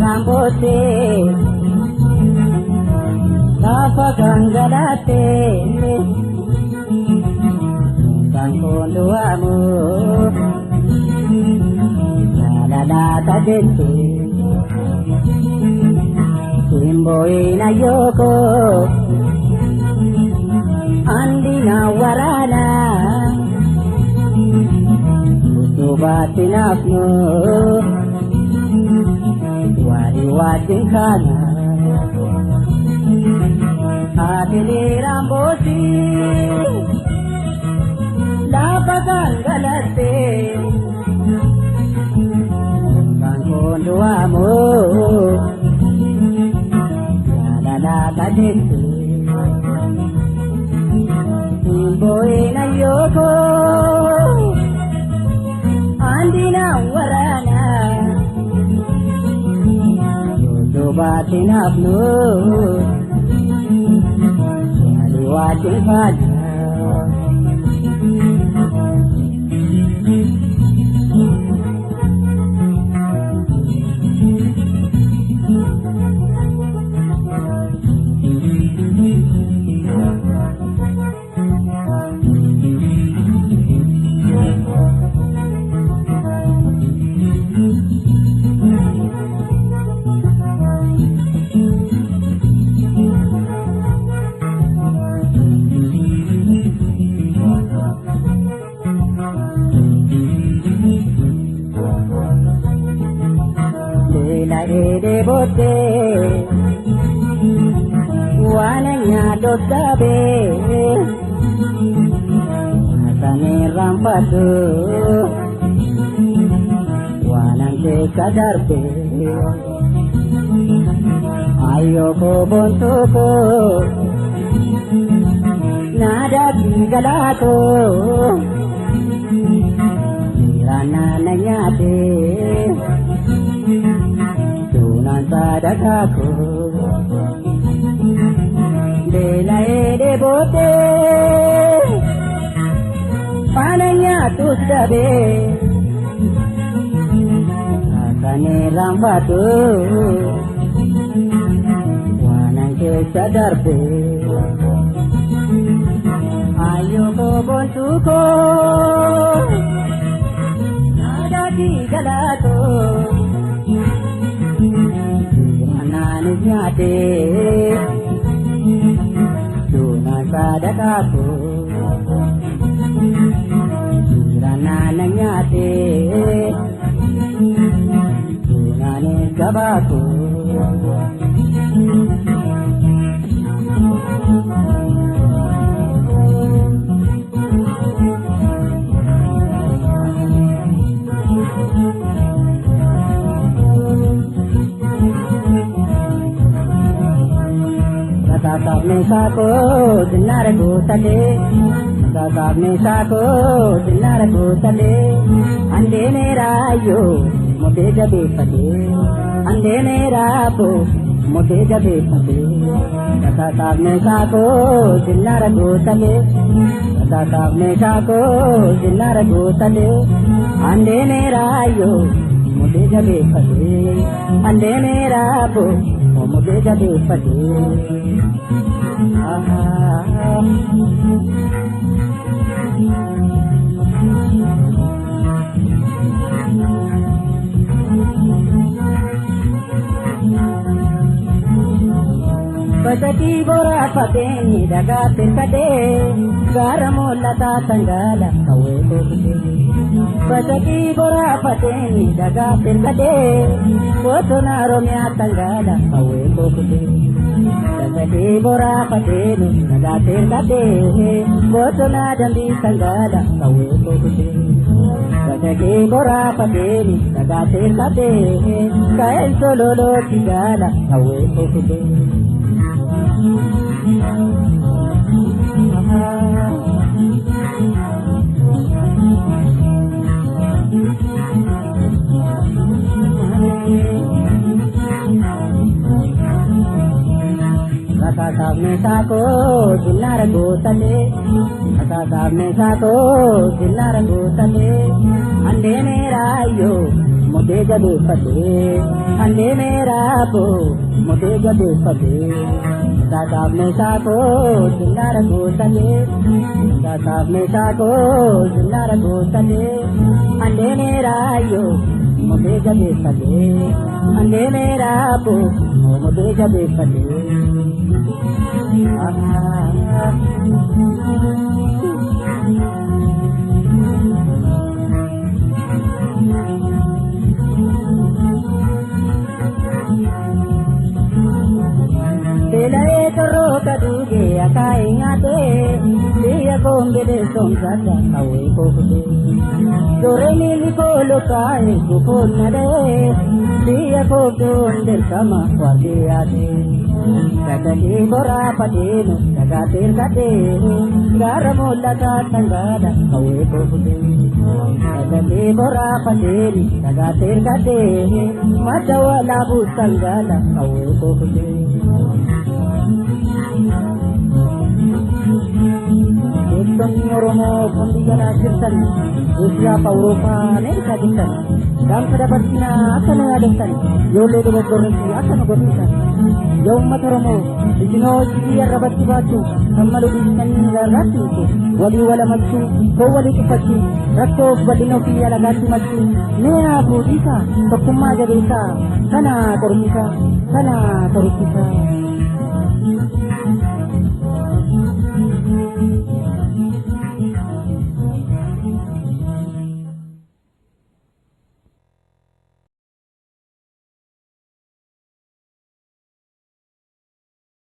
Rambote, Rafa Gangalate, Gangondo Amu, La La Tadente, Kimboina Yoko, Andina Warana, Mutubatinapno. Wadi wadi kana, adili rambosi, lapa gangalate, kangondo amo, la la kadete, boy na yoko, andina warana. Batinapno, wadi wadi kana. Ede bote, wananya dotabe, asane rampadu, wanante kadarbe, ayo ko bontuko, nada tinggalako, kirana nanyate. Sadakaku Bela ede bote Pananya tusabe Akane rambatu Wanangke sadarbe Ayo ko bontuko Nada di galako Nyate, Tuna sadakaku, Kirana nyate, Tuna ne gabaku. Kakakne sako dinar gutale, kakakne sako dinar gutale, ande mera yo mote jabe pade, ande mera bo mote jabe pade. Kakakne sako dinar gutale, kakakne sako dinar gutale, ande mera yo mote jabe pade, ande mera bo mote jabe pade. Pasati bora pateni daga terkade, garamola tatangala kawe kote. Pasati bora pateni daga terkade, kotona romya tangala kawe kote. Pasati bora pateni daga terkade, kotona jambi tangala kawe kote. Pasati bora pateni daga terkade, kael solo lo tigala kawe kote. saabne saako jinnaara guutale asaa saabne saako jinnaara guutale andee meeraayyoo mudee jabeeffate andee meeraabo mudee jabeeffate asaa saabne saako jinnaara guutale asaa saabne saako jinnaara guutale andee meeraayyoo mudee jabeeffate andee meeraabo mudee jabeeffate Belai terroka duge akai ngate dia kombe de somsada kawe kokude dore nili kolo kai kuponade dia kodonder kama kwage ade kadali bora padenu kagatir kade garamolla ka tangada kawe kokude kadali bora padenu kagatir kade madawala bu tangada kawe kokude Ekdom Oromo Pembigana Kirtan Asia Pauropa Amerika Kirtan dan kedapatnya akan mengadakan Yole de Bornesi akan mengadakan Yaum Matoromo Dino Jiya Rabat Batu Kamalu Bisnan Ratu Wali Wala Matu Kowali Kupati Rakto Badino Pia Lagati Matu Nea Budika Tokuma Jadika Sana Kormika Sana Kormika